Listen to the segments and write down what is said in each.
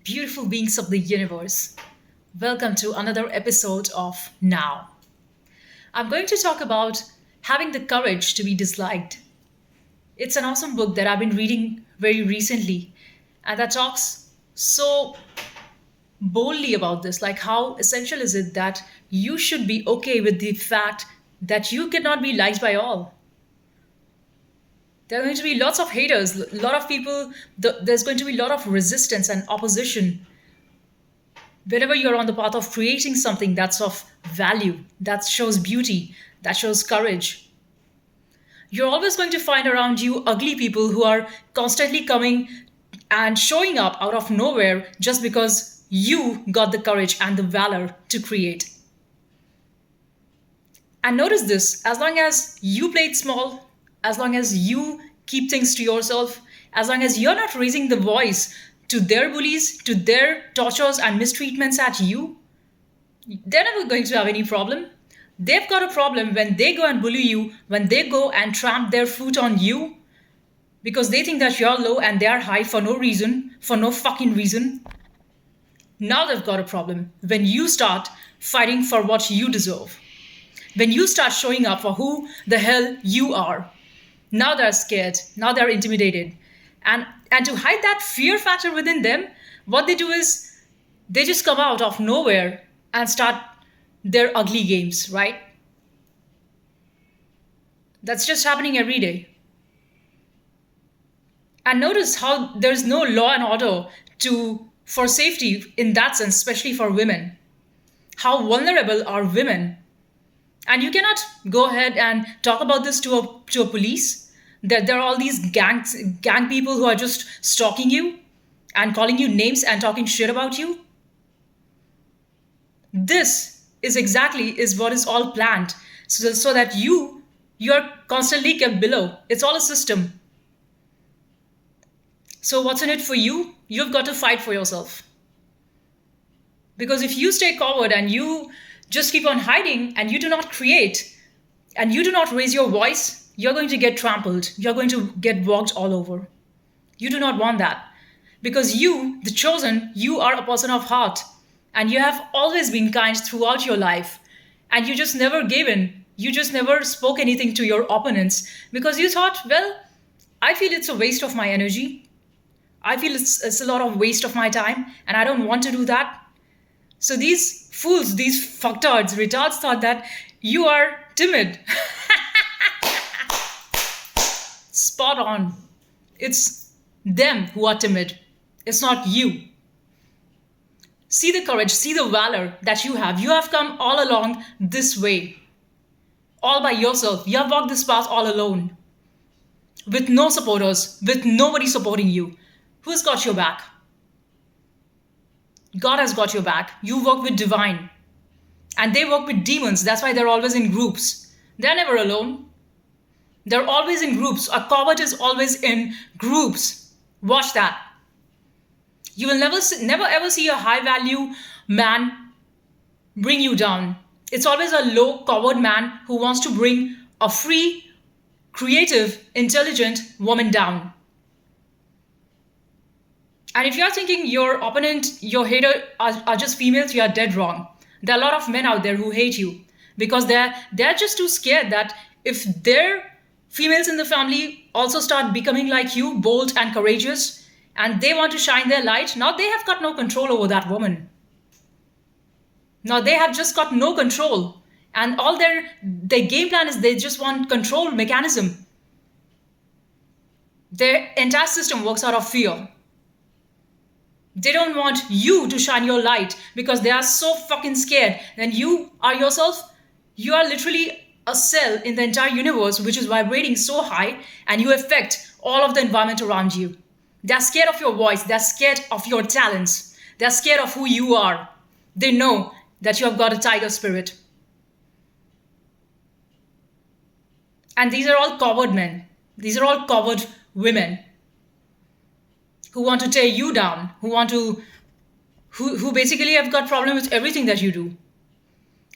beautiful beings of the universe. Welcome to another episode of Now. I'm going to talk about having the courage to be disliked. It's an awesome book that I've been reading very recently, and that talks so boldly about this. Like, how essential is it that you should be okay with the fact that you cannot be liked by all? There are going to be lots of haters, a lot of people, there's going to be a lot of resistance and opposition whenever you're on the path of creating something that's of value, that shows beauty, that shows courage. You're always going to find around you ugly people who are constantly coming and showing up out of nowhere just because you got the courage and the valor to create. And notice this, as long as you play it small, as long as you keep things to yourself, as long as you're not raising the voice to their bullies, to their tortures and mistreatments at you, they're never going to have any problem. They've got a problem when they go and bully you, when they go and tramp their foot on you, because they think that you're low and they're high for no reason, for no fucking reason. Now they've got a problem when you start fighting for what you deserve. When you start showing up for who the hell you are. Now they're scared. Now they're intimidated. And to hide that fear factor within them, what they do is they just come out of nowhere and start their ugly games, right? That's just happening every day. And notice how there's no law and order for safety in that sense, especially for women. How vulnerable are women? And you cannot go ahead and talk about this to a police. There are all these gang people who are just stalking you and calling you names and talking shit about you. This is what is all planned, so that you're constantly kept below. It's all a system. So what's in it for you? You've got to fight for yourself. Because if you stay covered and you just keep on hiding and you do not create and you do not raise your voice, you're going to get trampled. You're going to get walked all over. You do not want that. Because you, the chosen, you are a person of heart. And you have always been kind throughout your life. And you just never gave in. You just never spoke anything to your opponents. Because you thought, well, I feel it's a waste of my energy. I feel it's a lot of waste of my time. And I don't want to do that. So these fools, these fucktards, retards thought that you are timid. Spot on. It's them who are timid. It's not you. See the courage, see the valor that you have. You have come all along this way. All by yourself. You have walked this path all alone. With no supporters, with nobody supporting you. Who's got your back? God has got your back. You work with divine. And they work with demons. That's why they're always in groups. They're never alone. They're always in groups. A coward is always in groups. Watch that. You will never ever see a high value man bring you down. It's always a low coward man who wants to bring a free, creative, intelligent woman down. And if you're thinking your opponent, your hater are just females, you are dead wrong. There are a lot of men out there who hate you because they're just too scared that if their females in the family also start becoming like you, bold and courageous, and they want to shine their light, now they have got no control over that woman. Now they have just got no control. And all their game plan is they just want control mechanism. Their entire system works out of fear. They don't want you to shine your light because they are so fucking scared. Then you are yourself, you are literally a cell in the entire universe which is vibrating so high and you affect all of the environment around you. They're scared of your voice. They're scared of your talents. They're scared of who you are. They know that you have got a tiger spirit. And these are all coward men. These are all coward women. Who want to tear you down, who basically have got problem with everything that you do.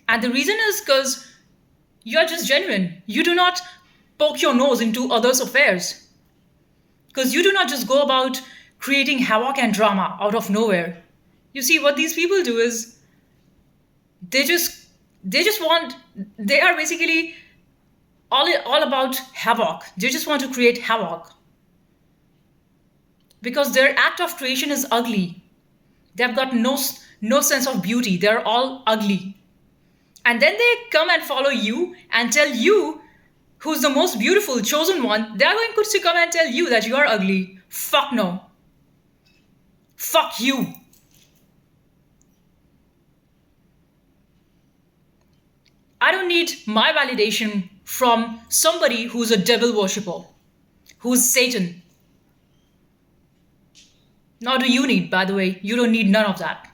And the reason is because you're just genuine. You do not poke your nose into others' affairs. Because you do not just go about creating havoc and drama out of nowhere. You see, what these people do is they just they just want they are basically all about havoc. They just want to create havoc because their act of creation is ugly. They've got no sense of beauty. They're all ugly. And then they come and follow you and tell you who's the most beautiful chosen one. They're going to come and tell you that you are ugly. Fuck no. Fuck you. I don't need my validation from somebody who's a devil worshipper, who's Satan. Nor do you need, by the way. You don't need none of that.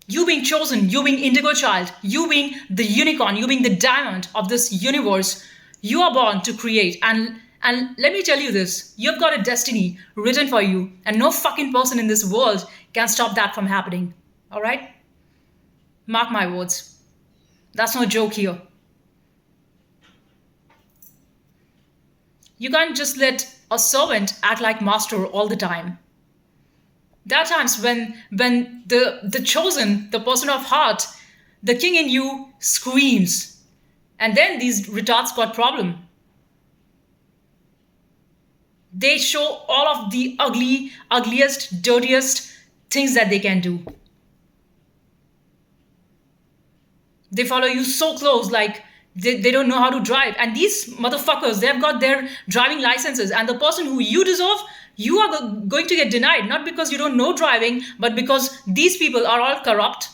You being chosen, you being indigo child, you being the unicorn, you being the diamond of this universe, you are born to create. And let me tell you this, you've got a destiny written for you, and no fucking person in this world can stop that from happening. All right? Mark my words. That's no joke here. You can't just let a servant act like master all the time. There are times when the chosen, the person of heart, the king in you screams. And then these retards got problem. They show all of the ugliest, dirtiest things that they can do. They follow you so close, like they don't know how to drive. And these motherfuckers, they've got their driving licenses. And the person who you deserve, you are going to get denied. Not because you don't know driving, but because these people are all corrupt.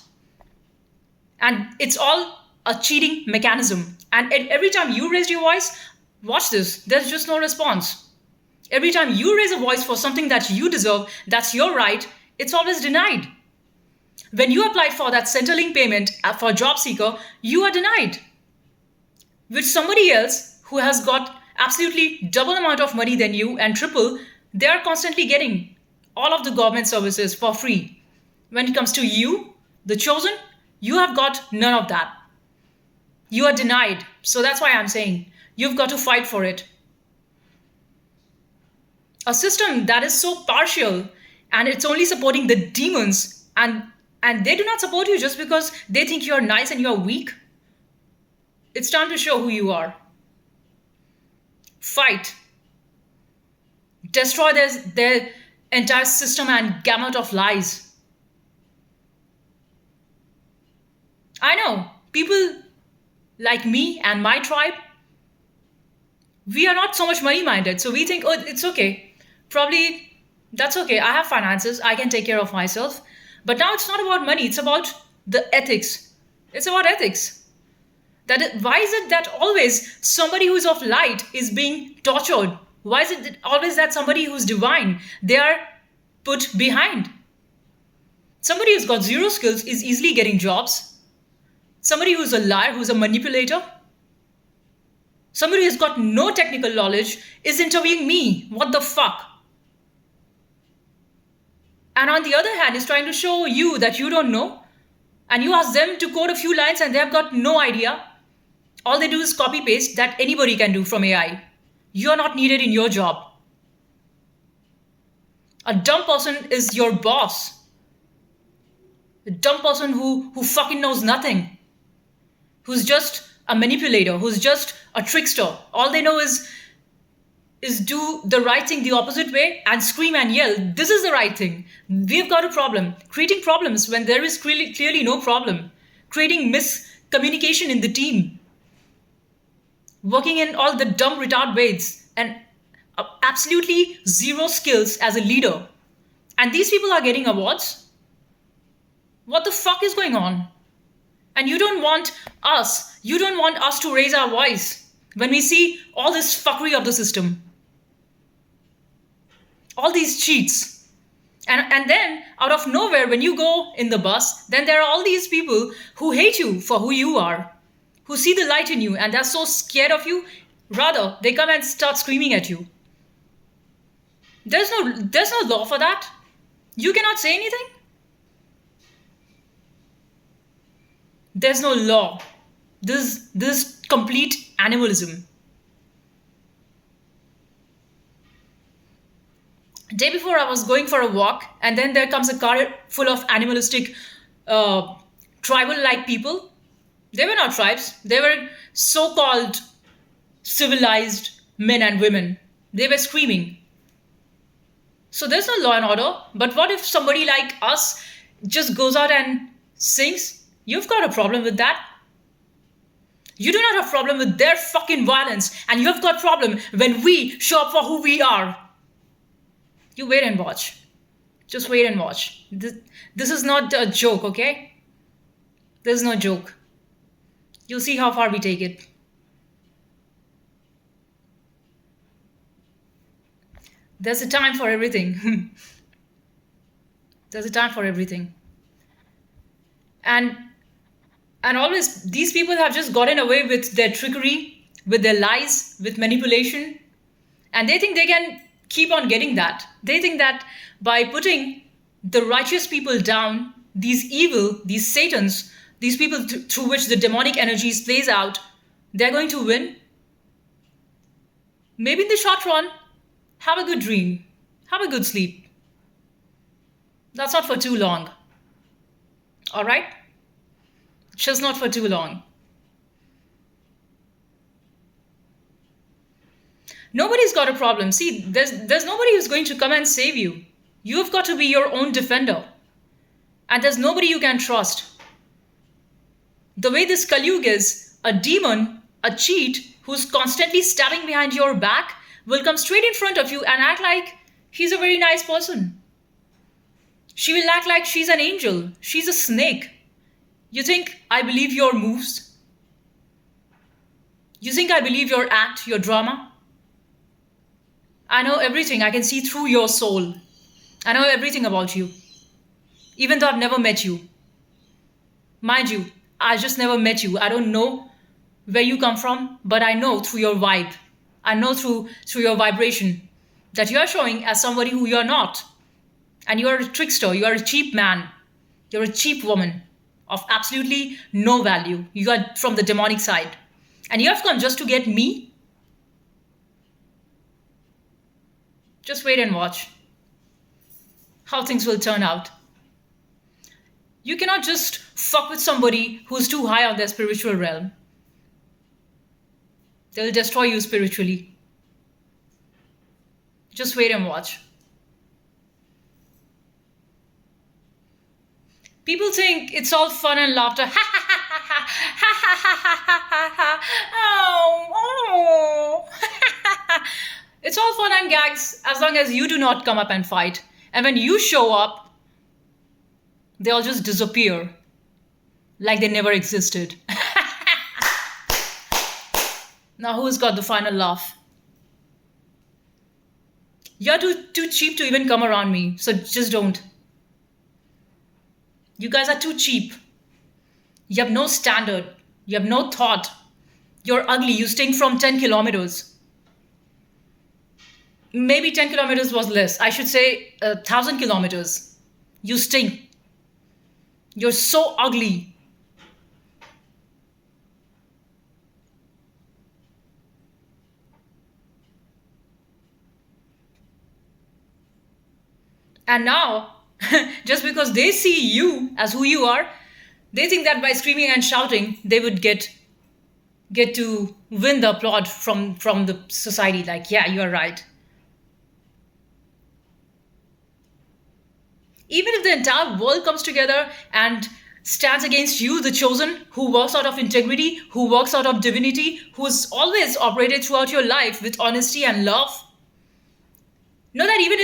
And it's all a cheating mechanism. And every time you raise your voice, watch this, there's just no response. Every time you raise a voice for something that you deserve, that's your right, it's always denied. When you apply for that Centrelink payment for job seeker, you are denied. With somebody else who has got absolutely double amount of money than you and triple, they are constantly getting all of the government services for free. When it comes to you, the chosen, you have got none of that. You are denied. So that's why I'm saying you've got to fight for it. A system that is so partial and it's only supporting the demons and they do not support you just because they think you're nice and you're weak. It's time to show who you are. Fight. Destroy their entire system and gamut of lies. I know, people like me and my tribe, we are not so much money-minded. So we think, oh, it's okay. Probably, that's okay. I have finances. I can take care of myself. But now it's not about money. It's about the ethics. It's about ethics. Why is it that always somebody who's of light is being tortured? Why is it always that somebody who's divine, they are put behind? Somebody who's got zero skills is easily getting jobs. Somebody who's a liar, who's a manipulator. Somebody who's got no technical knowledge is interviewing me. What the fuck? And on the other hand, is trying to show you that you don't know. And you ask them to code a few lines and they've got no idea. All they do is copy paste that anybody can do from AI. You're not needed in your job. A dumb person is your boss. A dumb person who fucking knows nothing. Who's just a manipulator, who's just a trickster. All they know is do the right thing the opposite way and scream and yell, this is the right thing. We've got a problem. Creating problems when there is clearly no problem. Creating miscommunication in the team. Working in all the dumb retard ways and absolutely zero skills as a leader. And these people are getting awards. What the fuck is going on? And you don't want us to raise our voice when we see all this fuckery of the system. All these cheats. And then out of nowhere, when you go in the bus, then there are all these people who hate you for who you are, who see the light in you and they're so scared of you. Rather, they come and start screaming at you. There's no law for that. You cannot say anything. There's no law. This is complete animalism. Day before, I was going for a walk, and then there comes a car full of animalistic, uh, tribal-like people. They were not tribes. They were so-called civilized men and women. They were screaming. So there's no law and order. But what if somebody like us just goes out and sings? You've got a problem with that. You do not have problem with their fucking violence, and you have got problem when we show up for who we are. You wait and watch. Just wait and watch. This is not a joke, okay? This is no joke. You'll see how far we take it. There's a time for everything. There's a time for everything. And always these people have just gotten away with their trickery, with their lies, with manipulation, and they think they can keep on getting that. They think that by putting the righteous people down, these evil, these satans, these people through which the demonic energies plays out, they're going to win. Maybe in the short run. Have a good dream. Have a good sleep. That's not for too long. All right? Just not for too long. Nobody's got a problem. See, there's nobody who's going to come and save you. You've got to be your own defender. And there's nobody you can trust. The way this Kalyug is, a demon, a cheat, who's constantly stabbing behind your back, will come straight in front of you and act like he's a very nice person. She will act like she's an angel. She's a snake. You think I believe your moves? You think I believe your act, your drama? I know everything. I can see through your soul. I know everything about you. Even though I've never met you. Mind you, I just never met you. I don't know where you come from, but I know through your vibe. I know through your vibration that you are showing as somebody who you're not. And you are a trickster. You are a cheap man. You're a cheap woman of absolutely no value. You are from the demonic side. And you have come just to get me? Just wait and watch how things will turn out. You cannot just fuck with somebody who's too high on their spiritual realm. They'll destroy you spiritually. Just wait and watch. People think it's all fun and laughter. Ha ha ha ha ha ha ha ha ha ha. Oh. It's all fun and gags as long as you do not come up and fight. And when you show up, they all just disappear like they never existed. Now who's got the final laugh? You're too cheap to even come around me, so just don't. You guys are too cheap. You have no standard. You have no thought. You're ugly. You stink from 10 kilometers. Maybe 10 kilometers was less. I should say 1,000 kilometers. You stink. You're so ugly. And now, just because they see you as who you are, they think that by screaming and shouting, they would get to win the applaud from the society. Like, yeah, you're right. Even if the entire world comes together and stands against you, the chosen, who works out of integrity, who works out of divinity, who's always operated throughout your life with honesty and love, know that even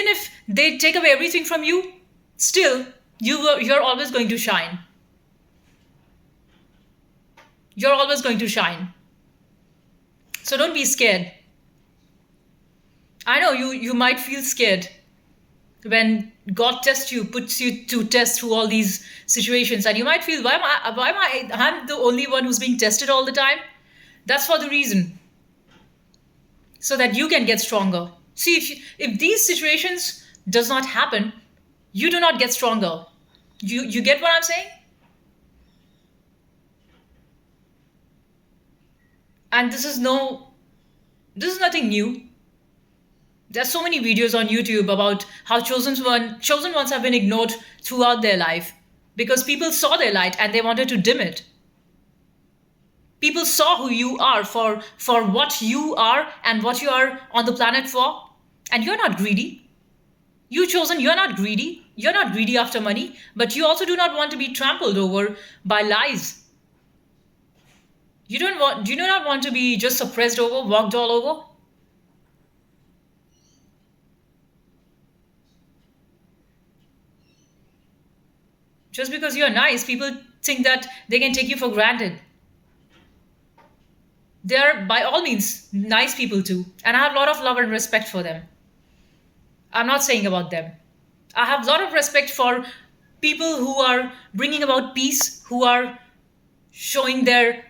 if they take away everything from you, still you're always going to shine. You're always going to shine. So don't be scared. I know you might feel scared when God tests you, puts you to test through all these situations, and you might feel, I'm the only one who's being tested all the time? That's for the reason, so that you can get stronger. See, if these situations does not happen, you do not get stronger. You get what I'm saying? And this is nothing new. There's so many videos on YouTube about how chosen ones have been ignored throughout their life because people saw their light and they wanted to dim it. People saw who you are for what you are and what you are on the planet for. And you're not greedy. You chosen, you're not greedy. You're not greedy after money, but you also do not want to be trampled over by lies. You do not want to be just suppressed over, walked all over. Just because you're nice, people think that they can take you for granted. They are by all means nice people too, and I have a lot of love and respect for them. I'm not saying about them. I have a lot of respect for people who are bringing about peace, showing their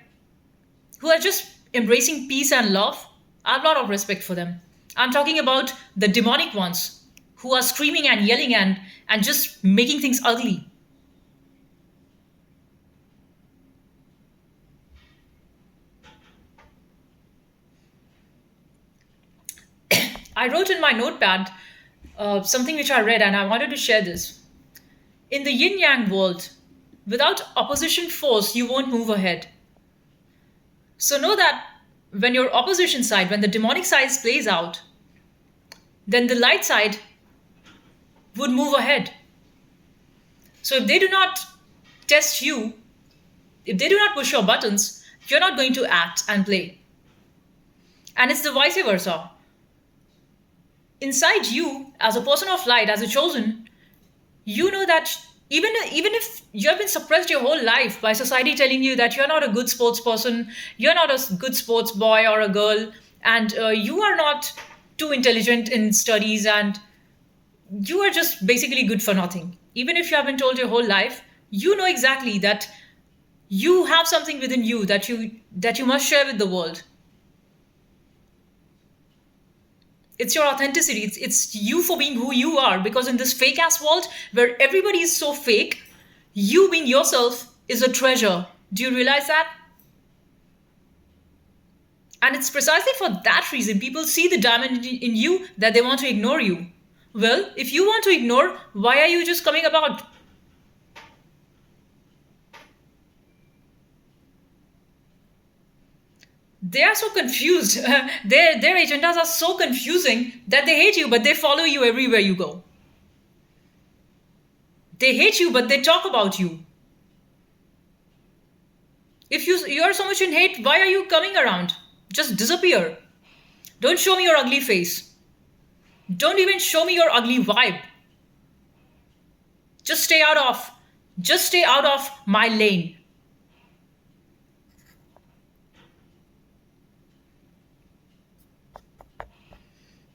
who are just embracing peace and love. I have a lot of respect for them. I'm talking about the demonic ones who are screaming and yelling and just making things ugly. I wrote in my notepad something which I read and I wanted to share this. In the yin yang world, without opposition force, you won't move ahead. So know that when your opposition side, when the demonic side plays out, then the light side would move ahead. So if they do not test you, if they do not push your buttons, you're not going to act and play. And it's the vice versa. Inside you, as a person of light, as a chosen, you know that even if you have been suppressed your whole life by society telling you that you're not a good sports person, you're not a good sports boy or a girl, and you are not too intelligent in studies, and you are just basically good for nothing. Even if you have been told your whole life, you know exactly that you have something within you that you must share with the world. It's your authenticity. It's you for being who you are. Because in this fake ass world where everybody is so fake, you being yourself is a treasure. Do you realize that? And it's precisely for that reason people see the diamond in you that they want to ignore you. Well, if you want to ignore, why are you just coming about? They are so confused. Their agendas are so confusing that they hate you, but they follow you everywhere you go. They hate you, but they talk about you. If you are so much in hate, why are you coming around? Just disappear. Don't show me your ugly face. Don't even show me your ugly vibe. Just stay out of my lane.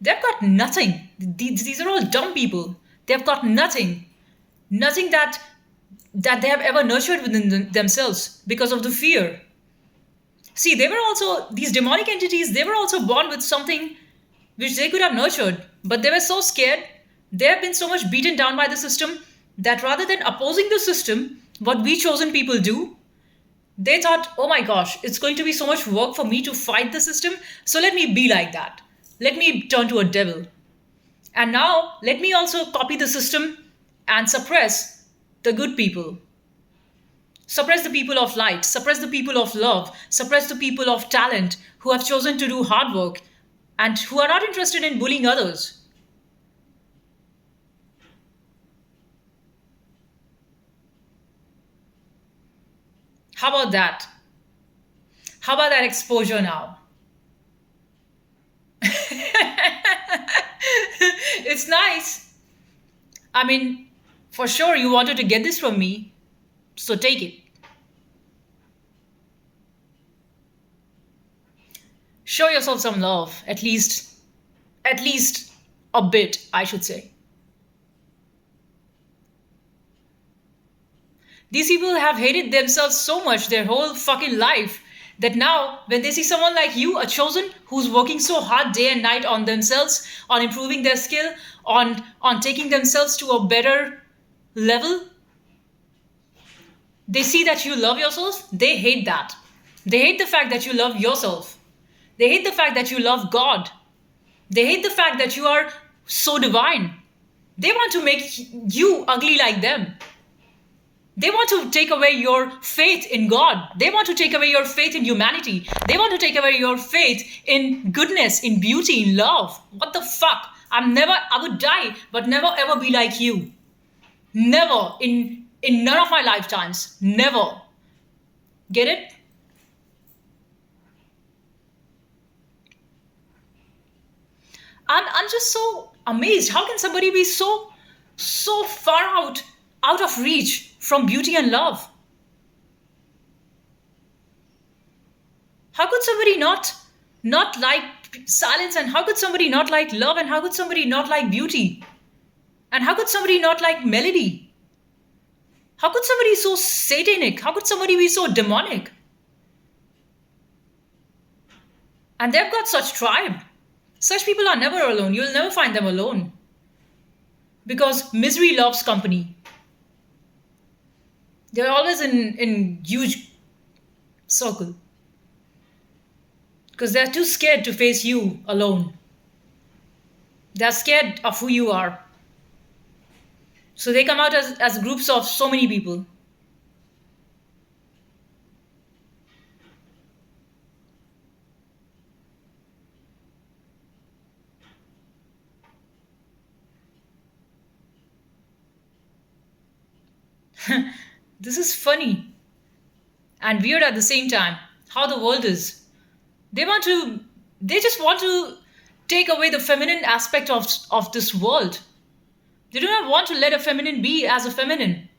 They've got nothing. These are all dumb people. They've got nothing. Nothing that they have ever nurtured within themselves because of the fear. See, they were also, these demonic entities, they were also born with something which they could have nurtured, but they were so scared. They have been so much beaten down by the system that rather than opposing the system, what we chosen people do, they thought, oh my gosh, it's going to be so much work for me to fight the system, so let me be like that. Let me turn to a devil. And now, let me also copy the system and suppress the good people. Suppress the people of light, suppress the people of love, suppress the people of talent who have chosen to do hard work and who are not interested in bullying others. How about that? How about that exposure now? It's nice. I mean, for sure you wanted to get this from me, so take it. Show yourself some love, at least a bit, I should say. These people have hated themselves so much their whole fucking life that now, when they see someone like you, a chosen, who's working so hard day and night on themselves, on improving their skill, on taking themselves to a better level, they see that you love yourself, they hate that. They hate the fact that you love yourself. They hate the fact that you love God. They hate the fact that you are so divine. They want to make you ugly like them. They want to take away your faith in God. They want to take away your faith in humanity. They want to take away your faith in goodness, in beauty, in love. What the fuck? I would die, but never ever be like you. Never in none of my lifetimes. Never. Get it? I'm just so amazed. How can somebody be so far out of reach from beauty and love? How could somebody not like silence, and how could somebody not like love, and how could somebody not like beauty, and how could somebody not like melody? How could somebody so satanic? How could somebody be so demonic? And they've got such tribe. Such people are never alone. You'll never find them alone because misery loves company. They're always in huge circle because they're too scared to face you alone. They're scared of who you are. So they come out as groups of so many people. This is funny and weird at the same time. How the world is. They want to, they just want to take away the feminine aspect of this world. They do not want to let a feminine be as a feminine.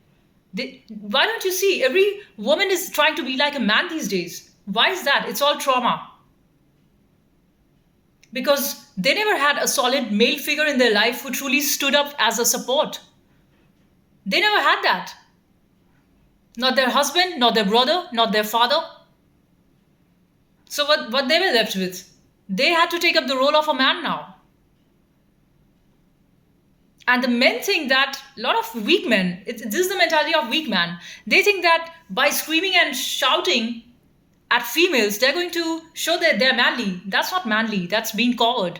Why don't you see? Every woman is trying to be like a man these days. Why is that? It's all trauma. Because they never had a solid male figure in their life who truly stood up as a support. They never had that. Not their husband, not their brother, not their father. So what they were left with? They had to take up the role of a man now. And the men think that a lot of weak men, this is the mentality of weak man. They think that by screaming and shouting at females, they're going to show that they're manly. That's not manly, that's being coward.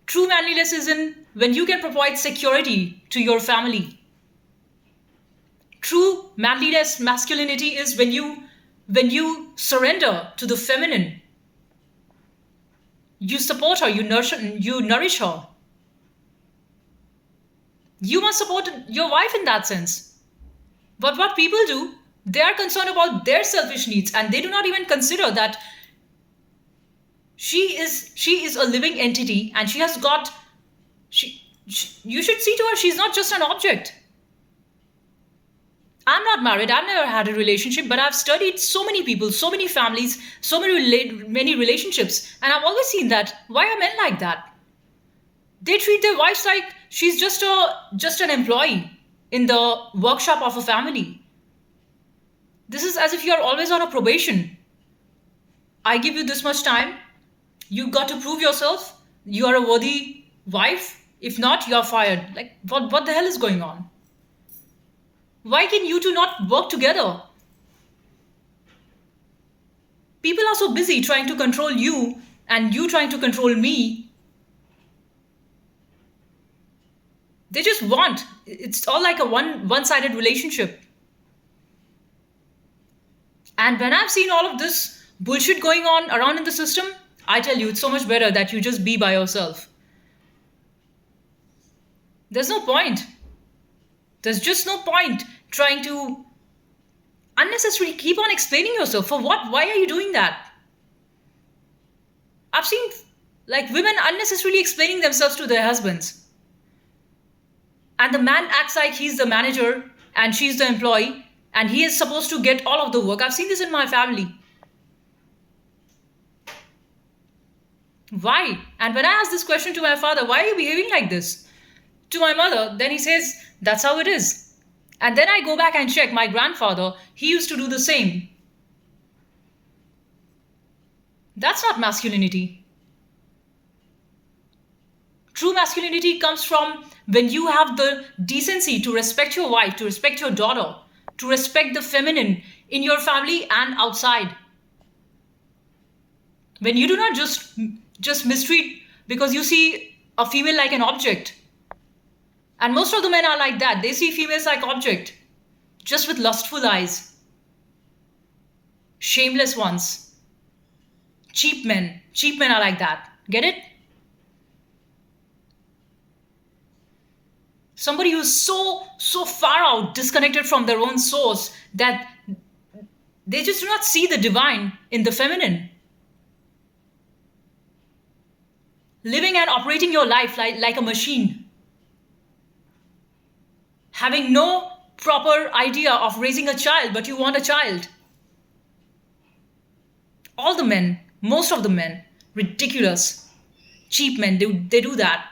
True manliness is in when you can provide security to your family. True manliness, masculinity is when you surrender to the feminine. You support her, you nourish her. You must support your wife in that sense. But what people do, they are concerned about their selfish needs and they do not even consider that she is a living entity and she has got you should see to her she's not just an object. I'm not married, I've never had a relationship, but I've studied so many people, so many families, so many relationships, and I've always seen that. Why are men like that? They treat their wives like she's just an employee in the workshop of a family. This is as if you're always on a probation. I give you this much time. You got to prove yourself. You are a worthy wife. If not, you're fired. Like what the hell is going on? Why can you two not work together? People are so busy trying to control you and you trying to control me. They just want, it's all like a one-sided relationship. And when I've seen all of this bullshit going on around in the system, I tell you, it's so much better that you just be by yourself. There's no point. There's just no point trying to unnecessarily keep on explaining yourself. For what? Why are you doing that? I've seen like women unnecessarily explaining themselves to their husbands. And the man acts like he's the manager and she's the employee and he is supposed to get all of the work. I've seen this in my family. Why? And when I ask this question to my father, why are you behaving like this? To my mother, then he says, that's how it is. And then I go back and check my grandfather, he used to do the same. That's not masculinity. True masculinity comes from when you have the decency to respect your wife, to respect your daughter, to respect the feminine in your family and outside. When you do not just mistreat because you see a female like an object. And most of the men are like that. They see females like object, just with lustful eyes. Shameless ones. Cheap men. Cheap men are like that. Get it? Somebody who's so far out, disconnected from their own source, that they just do not see the divine in the feminine. Living and operating your life like a machine. Having no proper idea of raising a child, but you want a child. All the men, most of the men, ridiculous. Cheap men, they do that.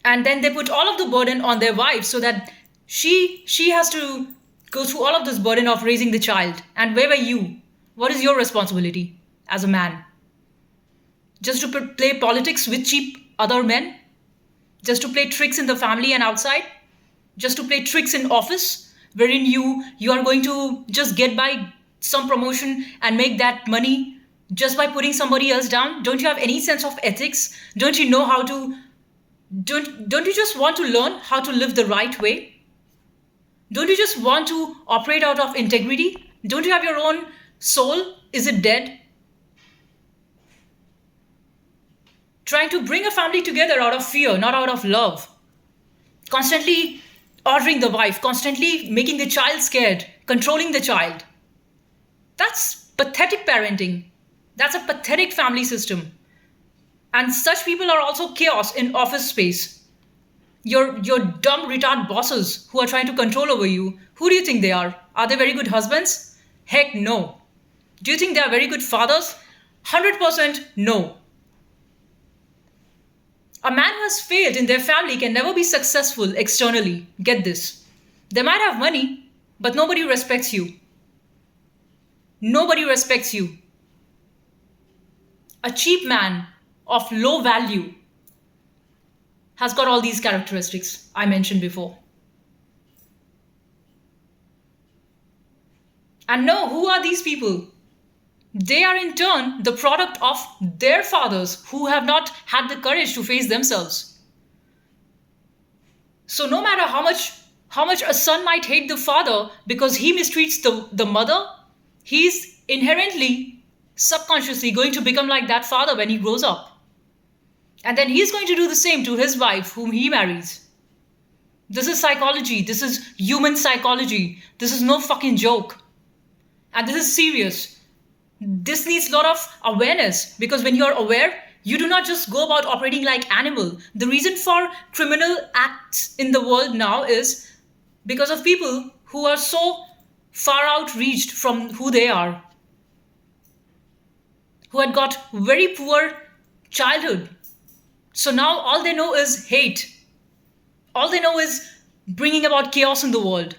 And then they put all of the burden on their wives so that she has to go through all of this burden of raising the child. And where were you? What is your responsibility as a man? Just to play politics with cheap other men? Just to play tricks in the family and outside? Just to play tricks in office, wherein you are going to just get by some promotion and make that money just by putting somebody else down? Don't you have any sense of ethics? Don't you know how to... Don't you just want to learn how to live the right way? Don't you just want to operate out of integrity? Don't you have your own soul? Is it dead? Trying to bring a family together out of fear, not out of love. Constantly ordering the wife, constantly making the child scared, controlling the child. That's pathetic parenting. That's a pathetic family system. And such people are also chaos in office space. Your dumb retard bosses who are trying to control over you, who do you think they are? Are they very good husbands? Heck no. Do you think they are very good fathers? 100% no. A man who has failed in their family can never be successful externally. Get this. They might have money, but nobody respects you. Nobody respects you. A cheap man of low value has got all these characteristics I mentioned before. And no, who are these people? They are in turn the product of their fathers who have not had the courage to face themselves. So no matter how much a son might hate the father because he mistreats the mother, he's inherently, subconsciously going to become like that father when he grows up. And then he's going to do the same to his wife whom he marries. This is psychology. This is human psychology. This is no fucking joke. And this is serious. This needs a lot of awareness, because when you're aware, you do not just go about operating like animal. The reason for criminal acts in the world now is because of people who are so far outreached from who they are, who had got very poor childhood. So now all they know is hate. All they know is bringing about chaos in the world.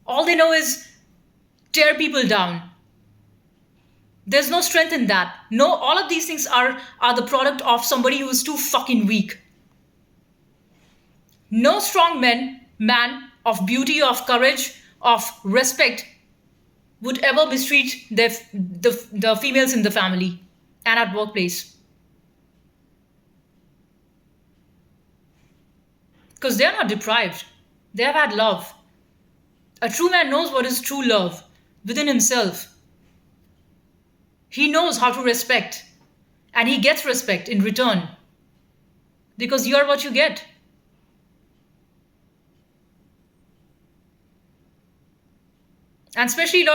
All they know is tear people down. There's no strength in that. No, all of these things are the product of somebody who is too fucking weak. No strong man of beauty, of courage, of respect would ever mistreat the females in the family and at workplace. Because they are not deprived. They have had love. A true man knows what is true love within himself. He knows how to respect. And he gets respect in return. Because you are what you get. And especially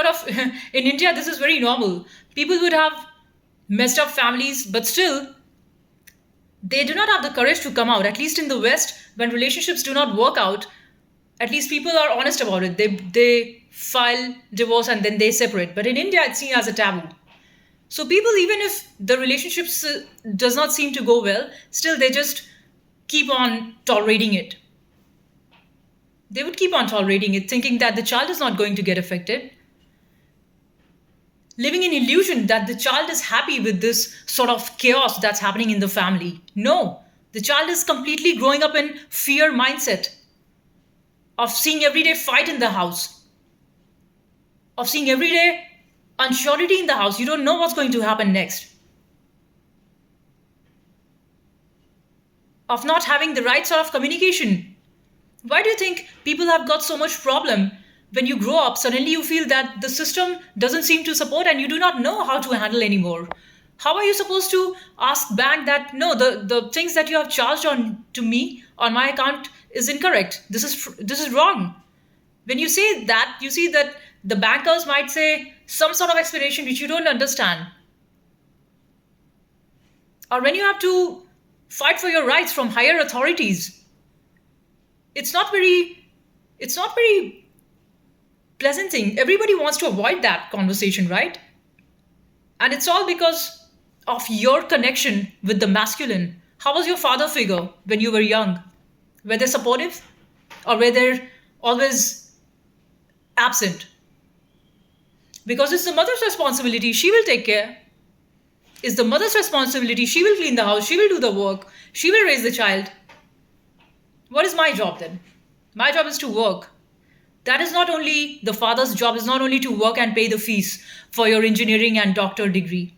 in India, this is very normal. People would have messed up families, but still, they do not have the courage to come out. At least in the West, when relationships do not work out, at least people are honest about it. They file divorce and then they separate. But in India, it's seen as a taboo. So people, even if the relationships does not seem to go well, still they just keep on tolerating it. They would keep on tolerating it, thinking that the child is not going to get affected. Living in illusion that the child is happy with this sort of chaos that's happening in the family. No, the child is completely growing up in fear mindset of seeing everyday fight in the house, of seeing everyday unsurety in the house. You don't know what's going to happen next. Of not having the right sort of communication. Why do you think people have got so much problem? When you grow up, suddenly you feel that the system doesn't seem to support and you do not know how to handle anymore. How are you supposed to ask bank that no, the things that you have charged on to me on my account is incorrect. This is wrong. When you say that, you see that the bankers might say some sort of explanation which you don't understand. Or when you have to fight for your rights from higher authorities, it's not very pleasant thing. Everybody wants to avoid that conversation, right? And it's all because of your connection with the masculine. How was your father figure when you were young? Were they supportive or were they always absent? Because it's the mother's responsibility, she will take care. It's the mother's responsibility, she will clean the house, she will do the work, she will raise the child. What is my job then? My job is to work. That is not only the father's job, is not only to work and pay the fees for your engineering and doctor degree.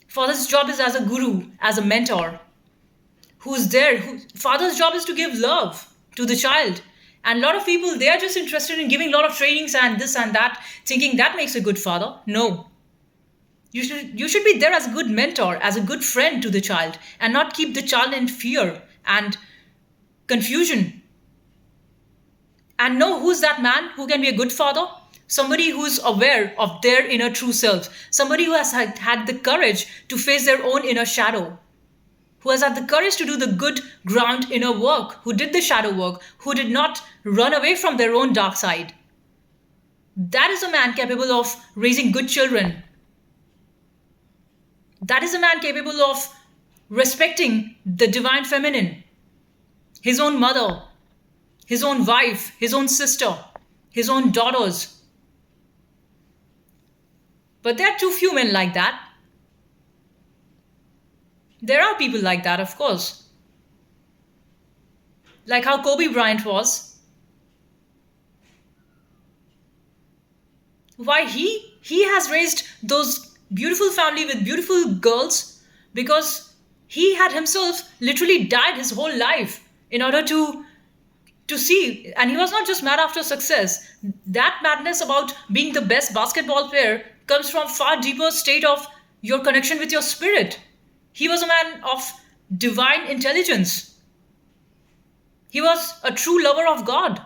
Father's job is as a guru, as a mentor, who's there. Father's job is to give love to the child. And a lot of people, they are just interested in giving a lot of trainings and this and that, thinking that makes a good father. No. You should be there as a good mentor, as a good friend to the child, and not keep the child in fear and confusion. And know who's that man who can be a good father? Somebody who's aware of their inner true self. Somebody who has had the courage to face their own inner shadow. Who has had the courage to do the good ground inner work. Who did the shadow work. Who did not run away from their own dark side. That is a man capable of raising good children. That is a man capable of respecting the divine feminine. His own mother. His own wife. His own sister. His own daughters. But there are too few men like that. There are people like that, of course. Like how Kobe Bryant was. Why he has raised those beautiful family with beautiful girls because he had himself literally died his whole life in order to see. And he was not just mad after success. That madness about being the best basketball player comes from far deeper state of your connection with your spirit. He was a man of divine intelligence. He was a true lover of God.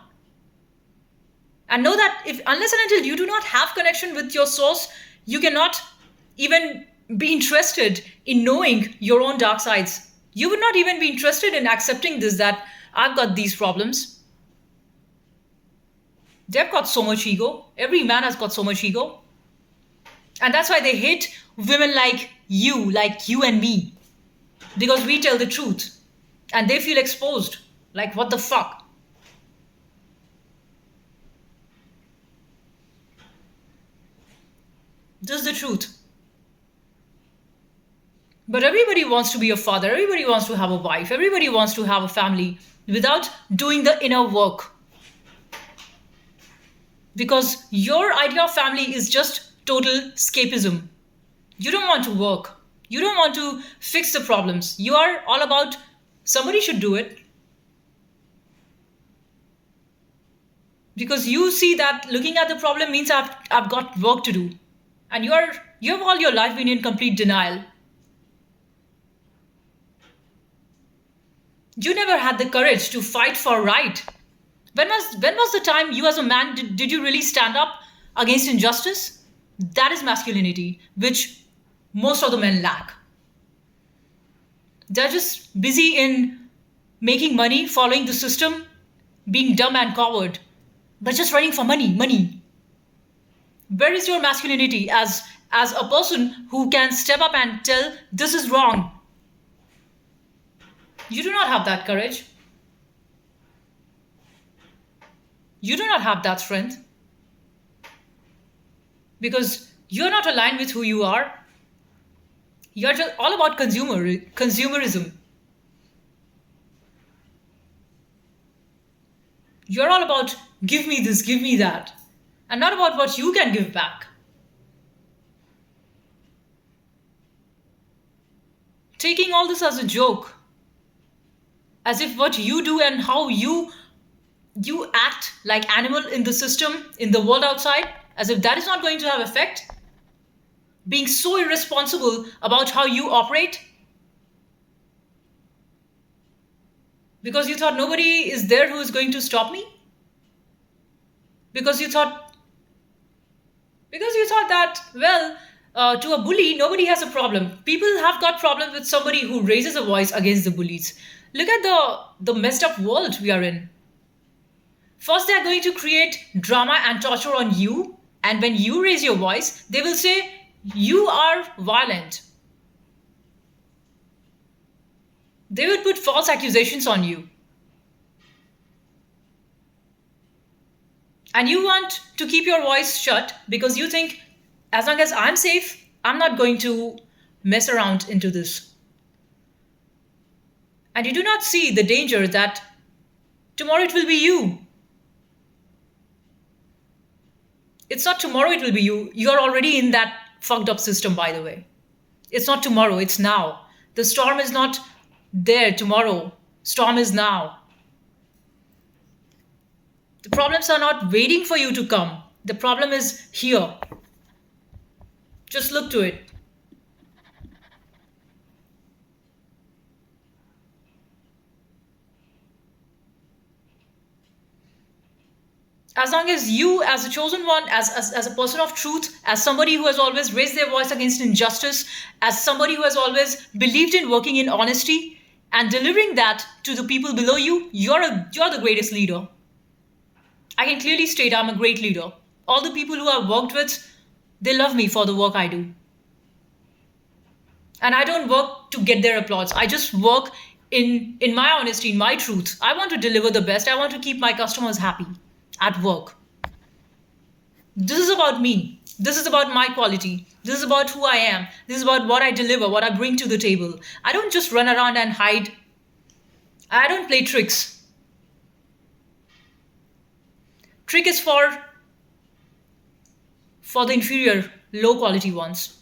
And know that if unless and until you do not have connection with your source, you cannot even be interested in knowing your own dark sides. You would not even be interested in accepting this, that I've got these problems. They've got so much ego. Every man has got so much ego. And that's why they hate women like you and me. Because we tell the truth. And they feel exposed. Like, what the fuck? This is the truth. But everybody wants to be a father. Everybody wants to have a wife. Everybody wants to have a family without doing the inner work. Because your idea of family is just total escapism. You don't want to work. You don't want to fix the problems. You are all about somebody should do it. Because you see that looking at the problem means I've got work to do. And you have all your life been in complete denial. You never had the courage to fight for right. When was the time you as a man did you really stand up against injustice? That is masculinity, which most of the men lack. They're just busy in making money, following the system, being dumb and coward, but just running for money, money. Where is your masculinity as a person who can step up and tell this is wrong? You do not have that courage. You do not have that strength. Because you're not aligned with who you are. You're just all about consumerism. You're all about give me this, give me that, and not about what you can give back. Taking all this as a joke, as if what you do and how you act like animal in the system, in the world outside, as if that is not going to have effect. Being so irresponsible about how you operate because you thought nobody is there who is going to stop me, because you thought that, well, to a bully nobody has a problem. People have got problems with somebody who raises a voice against the bullies. Look at the messed up world we are in. First they are going to create drama and torture on you, and when you raise your voice they will say you are violent. They would put false accusations on you. And you want to keep your voice shut because you think, as long as I'm safe, I'm not going to mess around into this. And you do not see the danger that tomorrow it will be you. It's not tomorrow it will be you. You're already in that fucked up system, by the way. It's not tomorrow, it's now. The storm is not there tomorrow. Storm is now. The problems are not waiting for you to come. The problem is here. Just look to it. As long as you, as a chosen one, as a person of truth, as somebody who has always raised their voice against injustice, as somebody who has always believed in working in honesty and delivering that to the people below you, you're the greatest leader. I can clearly state I'm a great leader. All the people who I've worked with, they love me for the work I do. And I don't work to get their applause. I just work in my honesty, in my truth. I want to deliver the best. I want to keep my customers happy at work. This is about me. This is about my quality. This is about who I am. This is about what I deliver, what I bring to the table. I don't just run around and hide. I don't play tricks. Trick is for the inferior, low quality ones.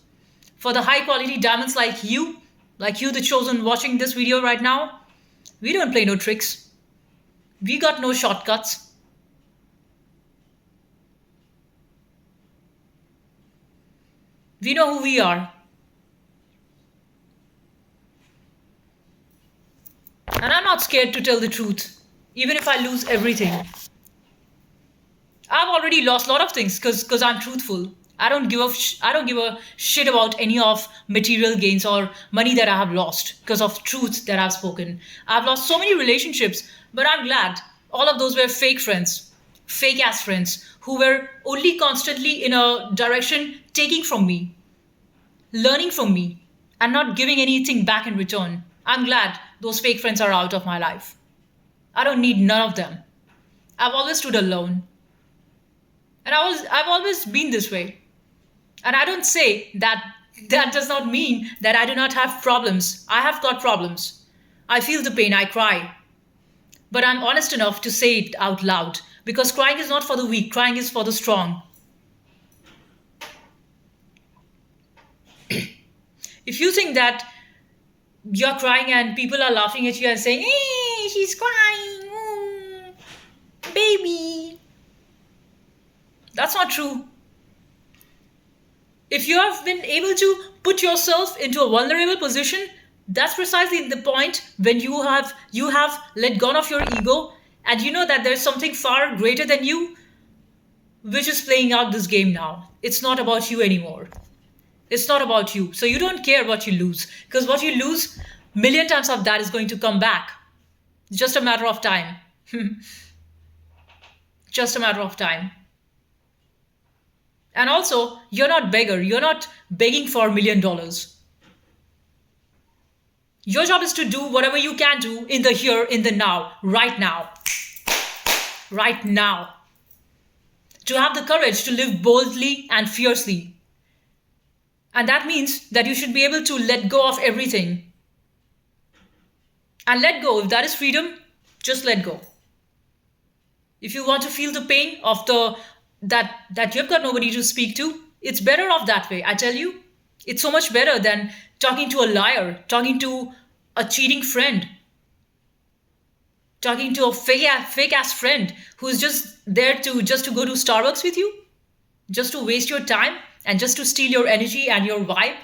For the high quality diamonds like you, the chosen watching this video right now, we don't play no tricks. We got no shortcuts. We know who we are. And I'm not scared to tell the truth, even if I lose everything. I've already lost a lot of things because I'm truthful. I don't give a shit about any of material gains or money that I have lost because of truth that I've spoken. I've lost so many relationships, but I'm glad all of those were fake friends, fake ass friends who were only constantly in a direction taking from me, learning from me, and not giving anything back in return. I'm glad those fake friends are out of my life. I don't need none of them. I've always stood alone. And I've always been this way. And I don't say that does not mean that I do not have problems. I have got problems. I feel the pain, I cry. But I'm honest enough to say it out loud because crying is not for the weak, crying is for the strong. If you think that you're crying and people are laughing at you and saying, hey, she's crying, baby. That's not true. If you have been able to put yourself into a vulnerable position, that's precisely the point when you have let go of your ego and you know that there's something far greater than you which is playing out this game now. It's not about you anymore. It's not about you. So you don't care what you lose because what you lose, million times of that is going to come back. It's just a matter of time. Just a matter of time. And also, you're not beggar. You're not begging for $1 million. Your job is to do whatever you can do in the here, in the now, right now. Right now. To have the courage to live boldly and fiercely. And that means that you should be able to let go of everything. And let go. If that is freedom, just let go. If you want to feel the pain of the that you've got nobody to speak to, it's better off that way. I tell you, it's so much better than talking to a liar, talking to a cheating friend, talking to a fake ass friend who's just there to just to go to Starbucks with you, just to waste your time and just to steal your energy and your vibe.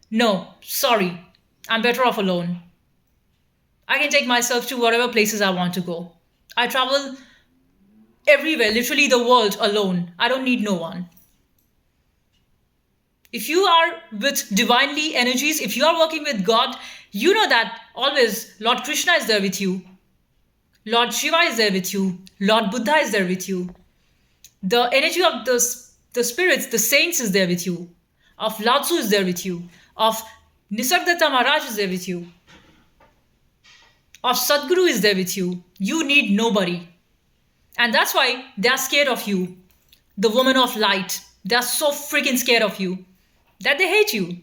No, sorry. I'm better off alone. I can take myself to whatever places I want to go. I travel everywhere, literally the world alone. I don't need no one. If you are with divinely energies, if you are working with God, you know that always Lord Krishna is there with you. Lord Shiva is there with you. Lord Buddha is there with you. The energy of the spirits, the saints is there with you. Of Lao Tzu is there with you. Of Nisargadatta Maharaj is there with you. Of Sadguru is there with you. You need nobody. And that's why they are scared of you. The woman of light. They are so freaking scared of you that they hate you.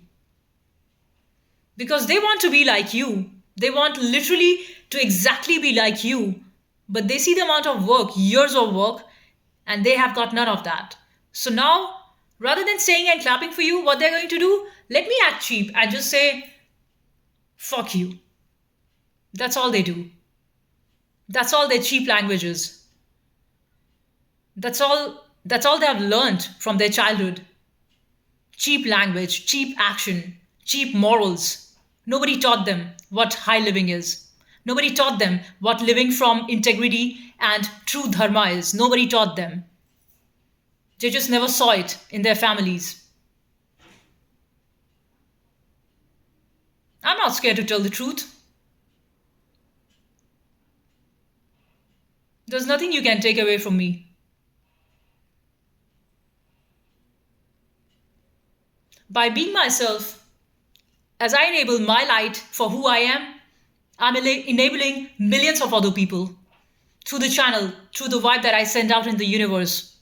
Because they want to be like you. They want literally to exactly be like you. But they see the amount of work, years of work, and they have got none of that. So now, rather than saying and clapping for you, what they're going to do, let me act cheap and just say, fuck you. That's all they do. That's all their cheap language is. That's all they have learned from their childhood. Cheap language, cheap action, cheap morals. Nobody taught them what high living is. Nobody taught them what living from integrity and true dharma is. Nobody taught them. They just never saw it in their families. I'm not scared to tell the truth. There's nothing you can take away from me. By being myself, as I enable my light for who I am, I'm enabling millions of other people through the channel, through the vibe that I send out in the universe.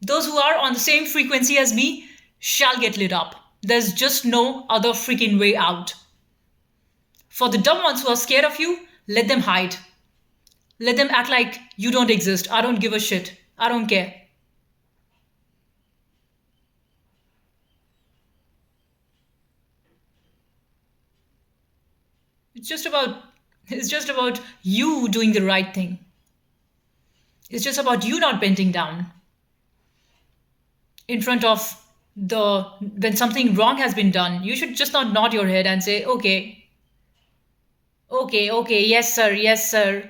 Those who are on the same frequency as me shall get lit up. There's just no other freaking way out. For the dumb ones who are scared of you, let them hide. Let them act like you don't exist. I don't give a shit. I don't care. It's just about it's just about you doing the right thing. It's just about you not bending down in front of the when something wrong has been done. You should just not nod your head and say, okay, okay, yes, sir.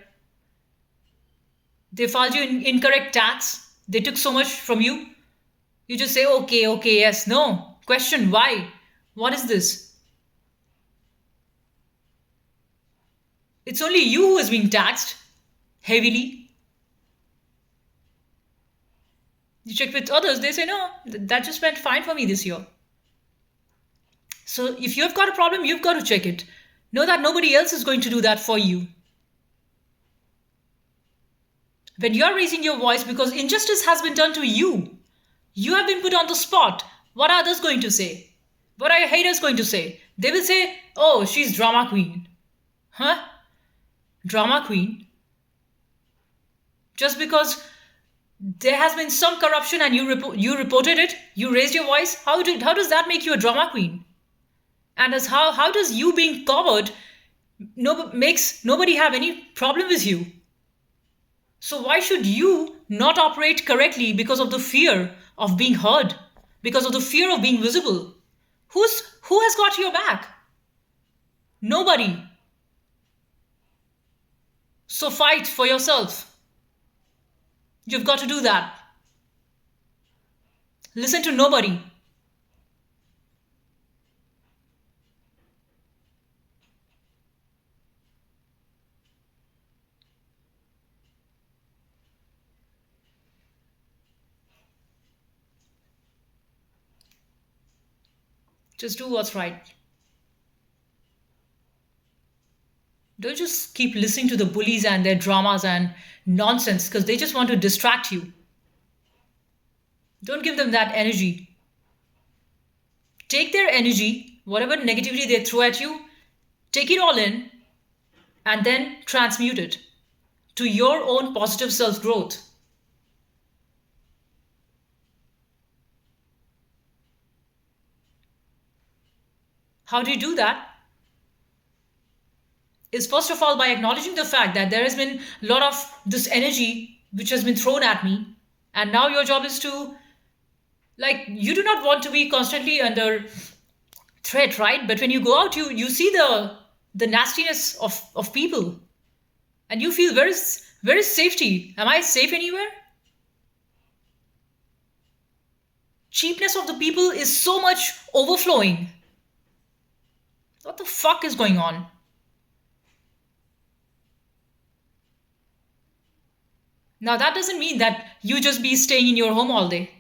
They filed you in incorrect tax. They took so much from you. You just say, okay, yes, no. Question why? What is this? It's only you who is being taxed heavily. You check with others, they say, no, that just went fine for me this year. So if you've got a problem, you've got to check it. Know that nobody else is going to do that for you. When you're raising your voice because injustice has been done to you, you have been put on the spot. What are others going to say? What are your haters going to say? They will say, oh, she's drama queen. Huh? Drama queen? Just because there has been some corruption and you reported it, you raised your voice, how does that make you a drama queen? And as how does you being covered makes nobody have any problem with you? So why should you not operate correctly because of the fear of being heard? Because of the fear of being visible? Who has got your back? Nobody. So fight for yourself. You've got to do that. Listen to nobody. Just do what's right. Don't just keep listening to the bullies and their dramas and nonsense because they just want to distract you. Don't give them that energy. Take their energy, whatever negativity they throw at you, take it all in and then transmute it. to your own positive self growth. How do you do that? Is first of all by acknowledging the fact that there has been a lot of this energy which has been thrown at me, and now your job is to, like, you do not want to be constantly under threat, right? But when you go out, you see the nastiness of people, and you feel, where is safety? Am I safe anywhere? Cheapness of the people is so much overflowing. What the fuck is going on? Now that doesn't mean that you just be staying in your home all day,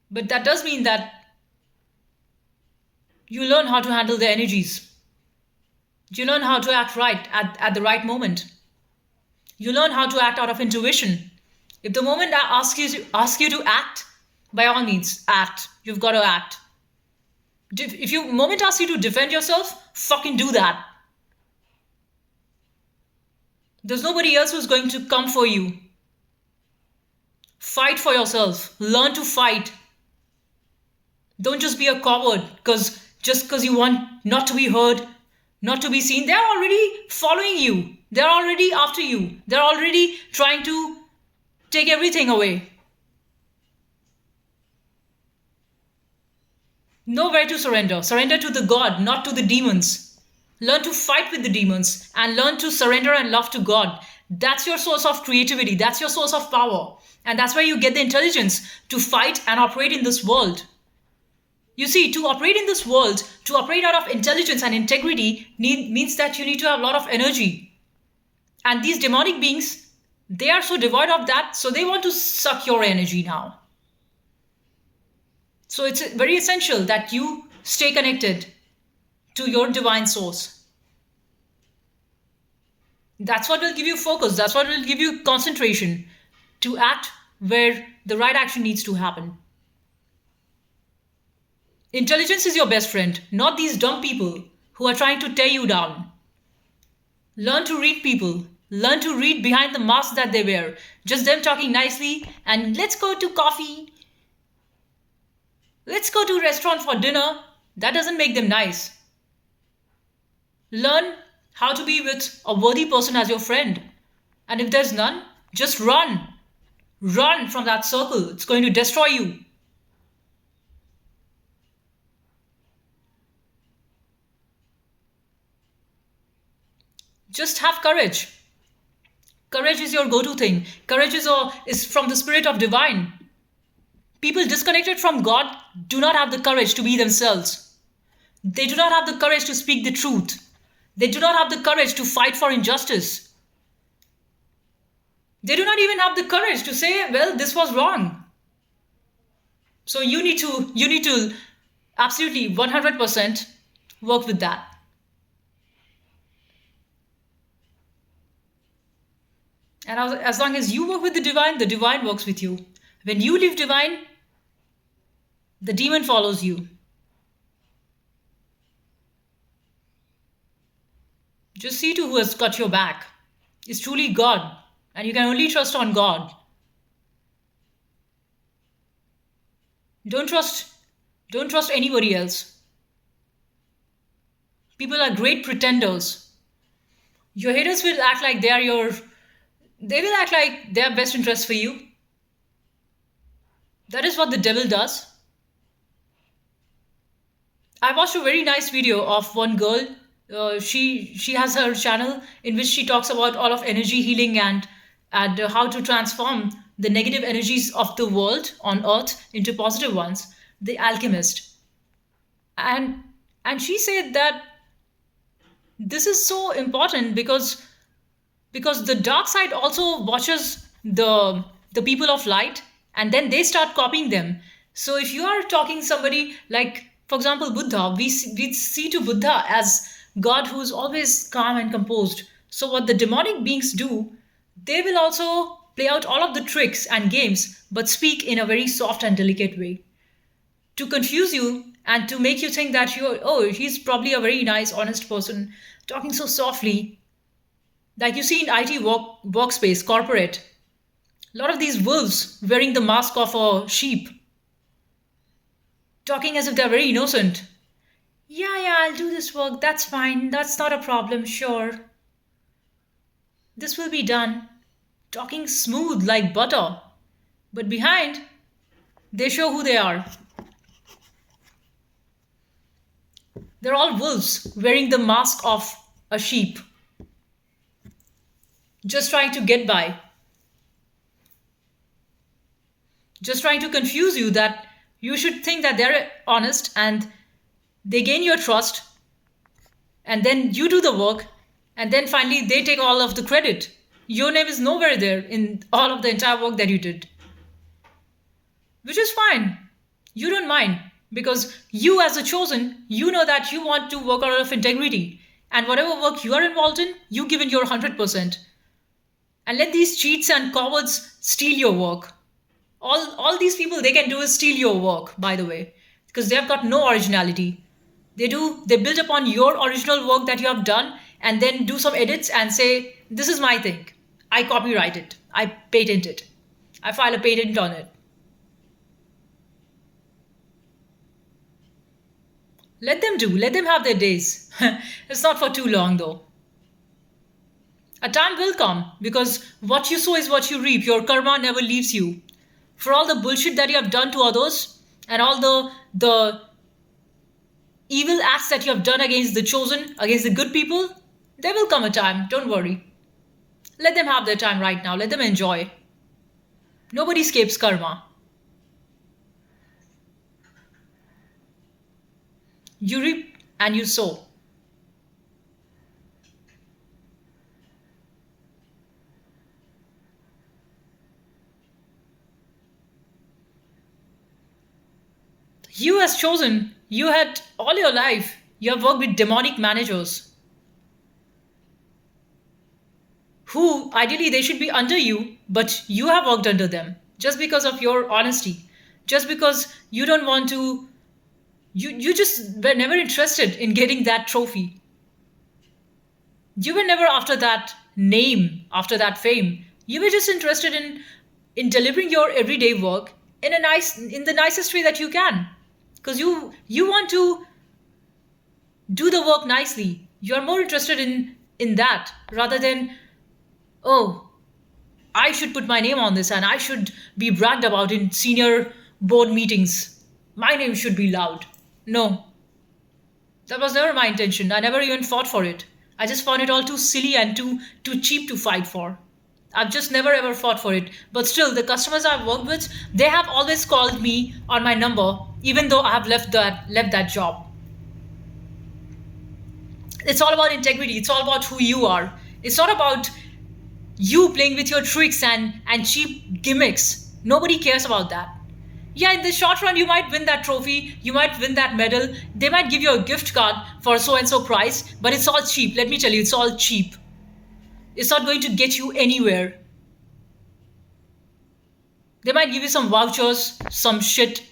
but that does mean that you learn how to handle the energies. You learn how to act right at the right moment. You learn how to act out of intuition. If the moment I ask you to act, by all means act. You've got to act. If you moment asks you to defend yourself, fucking do that. There's nobody else who's going to come for you. Fight for yourself. Learn to fight. Don't just be a coward because you want not to be heard, not to be seen. They're already following you. They're already after you. They're already trying to take everything away. Know where to surrender. Surrender to the God, not to the demons. Learn to fight with the demons and learn to surrender and love to God. That's your source of creativity. That's your source of power. And that's where you get the intelligence to fight and operate in this world. You see, to operate in this world, to operate out of intelligence and integrity means that you need to have a lot of energy. And these demonic beings, they are so devoid of that, so they want to suck your energy now. So it's very essential that you stay connected to your divine source. That's what will give you focus. That's what will give you concentration to act where the right action needs to happen. Intelligence is your best friend, not these dumb people who are trying to tear you down. Learn to read people. Learn to read behind the mask that they wear. Just them talking nicely and let's go to coffee. Let's go to a restaurant for dinner. That doesn't make them nice. Learn how to be with a worthy person as your friend. And if there's none, just run. Run from that circle. It's going to destroy you. Just have courage. Courage is your go-to thing. Courage is from the spirit of divine. People disconnected from God do not have the courage to be themselves. They do not have the courage to speak the truth. They do not have the courage to fight for injustice. They do not even have the courage to say, well, this was wrong. So you need to absolutely 100% work with that. And as long as you work with the divine works with you. When you live divine, the demon follows you. Just see to who has got your back. It's truly God, and you can only trust on God. Don't trust anybody else. People are great pretenders. Your haters will act like they will act like they have best interest for you. That is what the devil does. I watched a very nice video of one girl. She has her channel in which she talks about all of energy healing and how to transform the negative energies of the world on earth into positive ones. The Alchemist, and she said that this is so important because the dark side also watches the people of light, and then they start copying them. So if you are talking somebody like, for example, Buddha, we see to Buddha as God who is always calm and composed. So what the demonic beings do, they will also play out all of the tricks and games, but speak in a very soft and delicate way to confuse you and to make you think that he's probably a very nice, honest person talking so softly. Like you see in IT workspace, corporate, a lot of these wolves wearing the mask of a sheep, talking as if they're very innocent. Yeah, yeah, I'll do this work. That's fine. That's not a problem. Sure. This will be done. Talking smooth like butter. But behind, they show who they are. They're all wolves wearing the mask of a sheep, just trying to get by, just trying to confuse you that you should think that they're honest and they gain your trust, and then you do the work, and then finally they take all of the credit. Your name is nowhere there in all of the entire work that you did, which is fine. You don't mind because you, as a chosen, you know that you want to work out of integrity. And whatever work you are involved in, you give in your 100%. And let these cheats and cowards steal your work. All these people they can do is steal your work, by the way, because they have got no originality. They build upon your original work that you have done and then do some edits and say, this is my thing. I copyright it. I patent it. I file a patent on it. Let them do. Let them have their days. It's not for too long, though. A time will come because what you sow is what you reap. Your karma never leaves you. For all the bullshit that you have done to others and all the evil acts that you have done against the chosen, against the good people, there will come a time. Don't worry. Let them have their time right now. Let them enjoy. Nobody escapes karma. You reap and you sow. You, as chosen, you had all your life, you have worked with demonic managers who ideally they should be under you, but you have worked under them just because of your honesty, just because you don't want to, you just were never interested in getting that trophy. You were never after that name, after that fame. You were just interested in delivering your everyday work in the nicest way that you can. Because you want to do the work nicely. You're more interested in that rather than, oh, I should put my name on this and I should be bragged about in senior board meetings. My name should be loud. No, that was never my intention. I never even fought for it. I just found it all too silly and too cheap to fight for. I've just never ever fought for it. But still, the customers I've worked with, they have always called me on my number, even though I have left that job. It's all about integrity. It's all about who you are. It's not about you playing with your tricks and cheap gimmicks. Nobody cares about that. Yeah, in the short run, you might win that trophy, you might win that medal, they might give you a gift card for so and so price, but it's all cheap. Let me tell you, it's all cheap. It's not going to get you anywhere. They might give you some vouchers, some shit,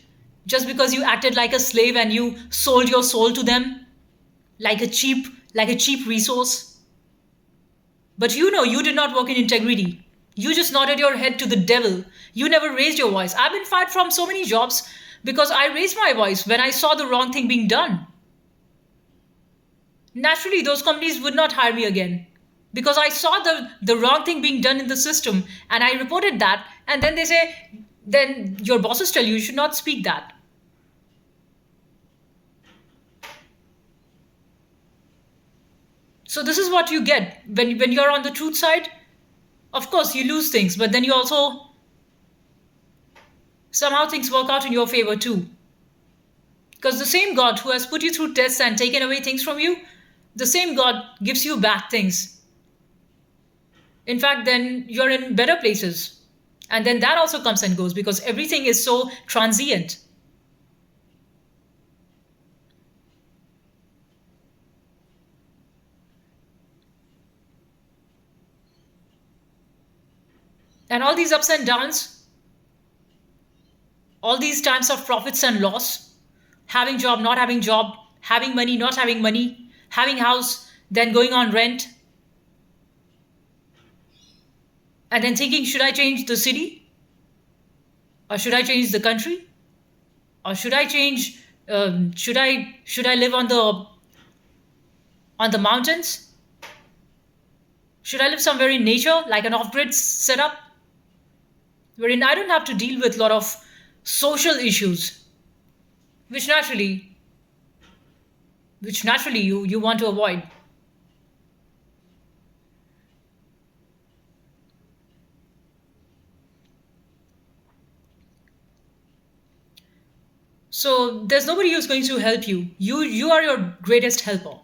just because you acted like a slave and you sold your soul to them like a cheap resource. But you know you did not work in integrity. You just nodded your head to the devil. You never raised your voice. I've been fired from so many jobs because I raised my voice when I saw the wrong thing being done. Naturally, those companies would not hire me again because I saw the wrong thing being done in the system and I reported that. And then they say, then your bosses tell you should not speak that. So this is what you get when you're on the truth side. Of course, you lose things, but then you also somehow things work out in your favor too. Because the same God who has put you through tests and taken away things from you, the same God gives you back things. In fact, then you're in better places. And then that also comes and goes because everything is so transient. And all these ups and downs, all these times of profits and loss, having job, not having job, having money, not having money, having house, then going on rent, and then thinking, should I change the city, or should I change the country, or should I change? Should I live on the mountains? Should I live somewhere in nature, like an off-grid setup, wherein I don't have to deal with a lot of social issues, which naturally, you want to avoid. So there's nobody who's going to help you. You are your greatest helper.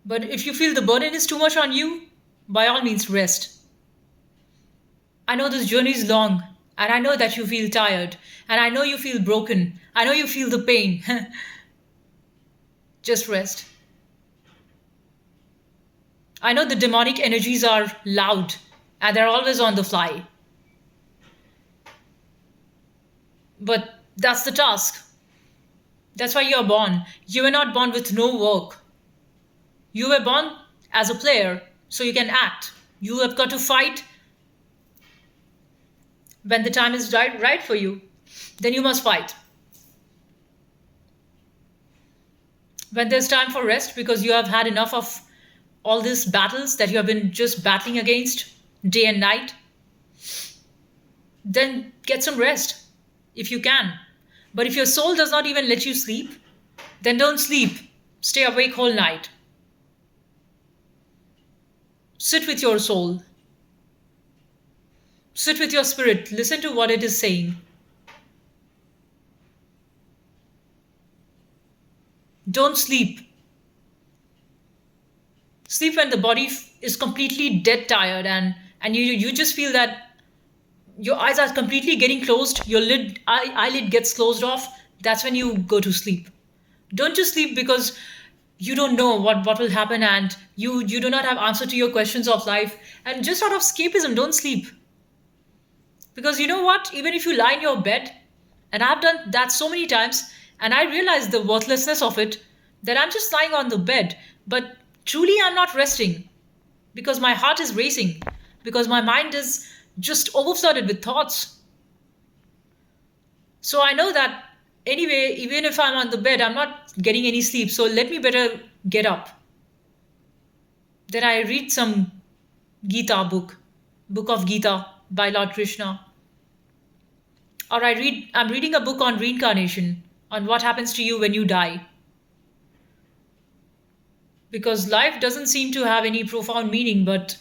But if you feel the burden is too much on you, by all means rest. I know this journey is long, and I know that you feel tired, and I know you feel broken. I know you feel the pain. Just rest. I know the demonic energies are loud and they're always on the fly. But that's the task. That's why you're born. You were not born with no work. You were born as a player, so you can act. You have got to fight when the time is right for you. Then you must fight. When there's time for rest because you have had enough of all these battles that you have been just battling against day and night, then get some rest if you can. But if your soul does not even let you sleep, then don't sleep. Stay awake whole night. Sit with your soul. Sit with your spirit. Listen to what it is saying. Don't sleep. Sleep when the body is completely dead tired, and you just feel that your eyes are completely getting closed, your eyelid gets closed off. That's when you go to sleep. Don't just sleep because you don't know what will happen, and you do not have answer to your questions of life, and just out of escapism, don't sleep. Because you know what, even if you lie in your bed, and I've done that so many times, and I realize the worthlessness of it, that I'm just lying on the bed, but truly I'm not resting, because my heart is racing, because my mind is just overflooded with thoughts. So I know that anyway, even if I'm on the bed, I'm not getting any sleep. So let me better get up. Then I read some Gita book of Gita by Lord Krishna. Or I'm reading a book on reincarnation, on what happens to you when you die. Because life doesn't seem to have any profound meaning, but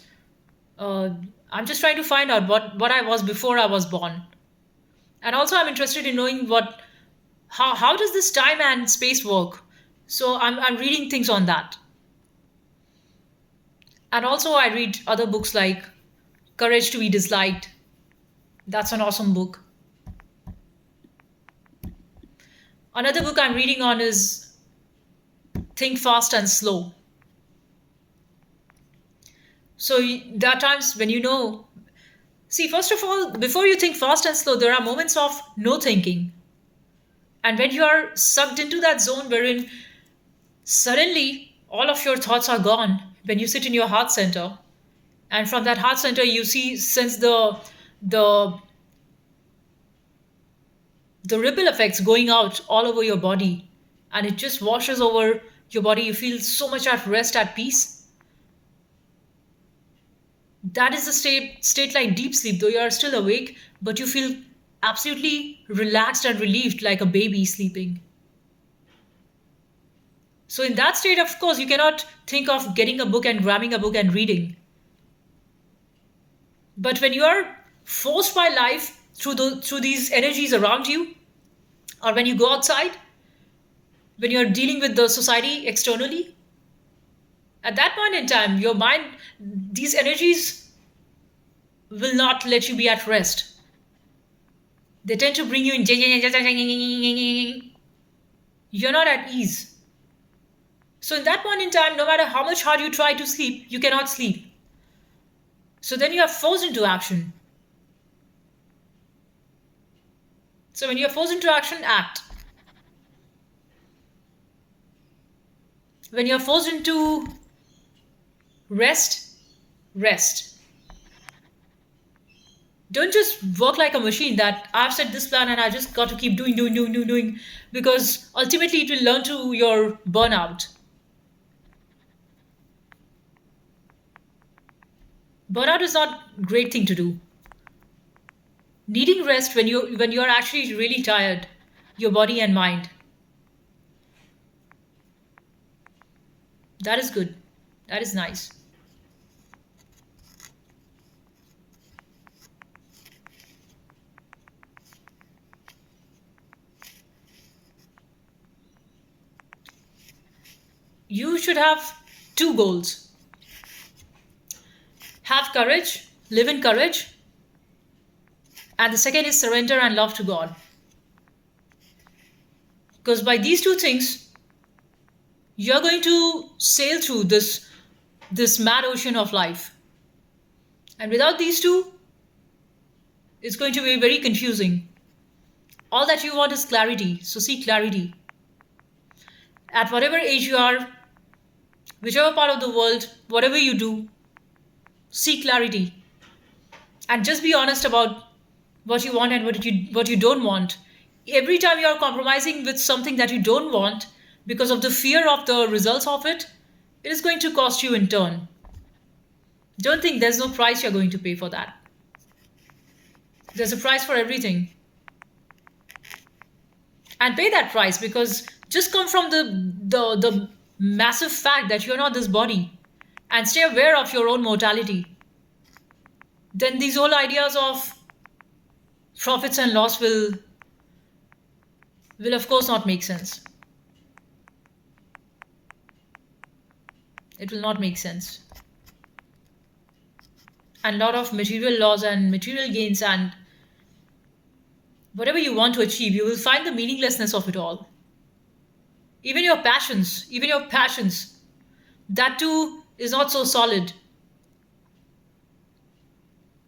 uh, I'm just trying to find out what I was before I was born. And also I'm interested in knowing how does this time and space work. So I'm reading things on that. And also I read other books like Courage to be Disliked. That's an awesome book. Another book I'm reading on is Think Fast and Slow. So there are times when see, first of all, before you think fast and slow, there are moments of no thinking. And when you are sucked into that zone wherein suddenly all of your thoughts are gone, when you sit in your heart center, and from that heart center you sense the the ripple effects going out all over your body, and it just washes over your body. You feel so much at rest, at peace. That is a state like deep sleep, though you are still awake, but you feel absolutely relaxed and relieved like a baby sleeping. So in that state, of course, you cannot think of getting a book and grabbing a book and reading. But when you are forced by life through these energies around you, or when you go outside, when you're dealing with the society externally, at that point in time, your mind, these energies will not let you be at rest. They tend to bring you in. You're not at ease. So in that point in time, no matter how much hard you try to sleep, you cannot sleep. So then you are forced into action. So when you are forced into action, act. When you're forced into Rest, rest. Don't just work like a machine that I've set this plan and I just got to keep doing, because ultimately it will learn to your burnout. Burnout is not a great thing to do. Needing rest when you're actually really tired, your body and mind, that is good. That is nice. You should have two goals. Have courage, live in courage, and the second is surrender and love to God. Because by these two things, you're going to sail through this mad ocean of life. And without these two, it's going to be very confusing. All that you want is clarity, so seek clarity. At whatever age you are, whichever part of the world, whatever you do, seek clarity. And just be honest about what you want and what you don't want. Every time you are compromising with something that you don't want because of the fear of the results of it, it is going to cost you in turn. Don't think there's no price you're going to pay for that. There's a price for everything. And pay that price, because just come from the massive fact that you're not this body and stay aware of your own mortality. Then these whole ideas of profits and loss will of course not make sense. It will not make sense. And a lot of material loss and material gains and whatever you want to achieve, you will find the meaninglessness of it all. Even your passions, that too is not so solid.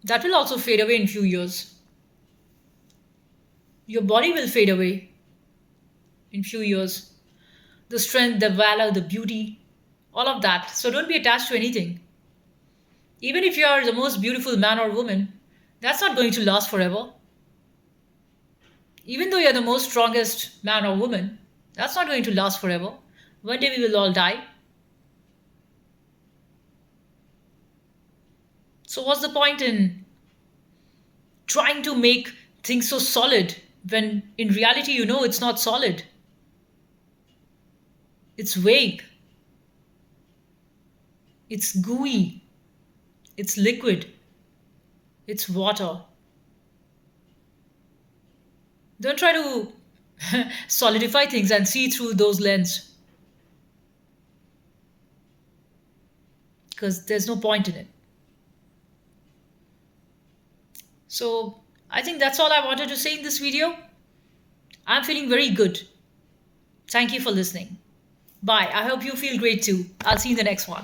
That will also fade away in few years. Your body will fade away in few years. The strength, the valor, the beauty, all of that. So don't be attached to anything. Even if you are the most beautiful man or woman, that's not going to last forever. Even though you're the most strongest man or woman, that's not going to last forever. One day we will all die. So what's the point in trying to make things so solid when in reality you know it's not solid? It's vague. It's gooey. It's liquid. It's water. Don't try to solidify things and see through those lens, because there's no point in it. So I think that's all I wanted to say in this video. I'm feeling very good. Thank you for listening. Bye. I hope you feel great too. I'll see you in the next one.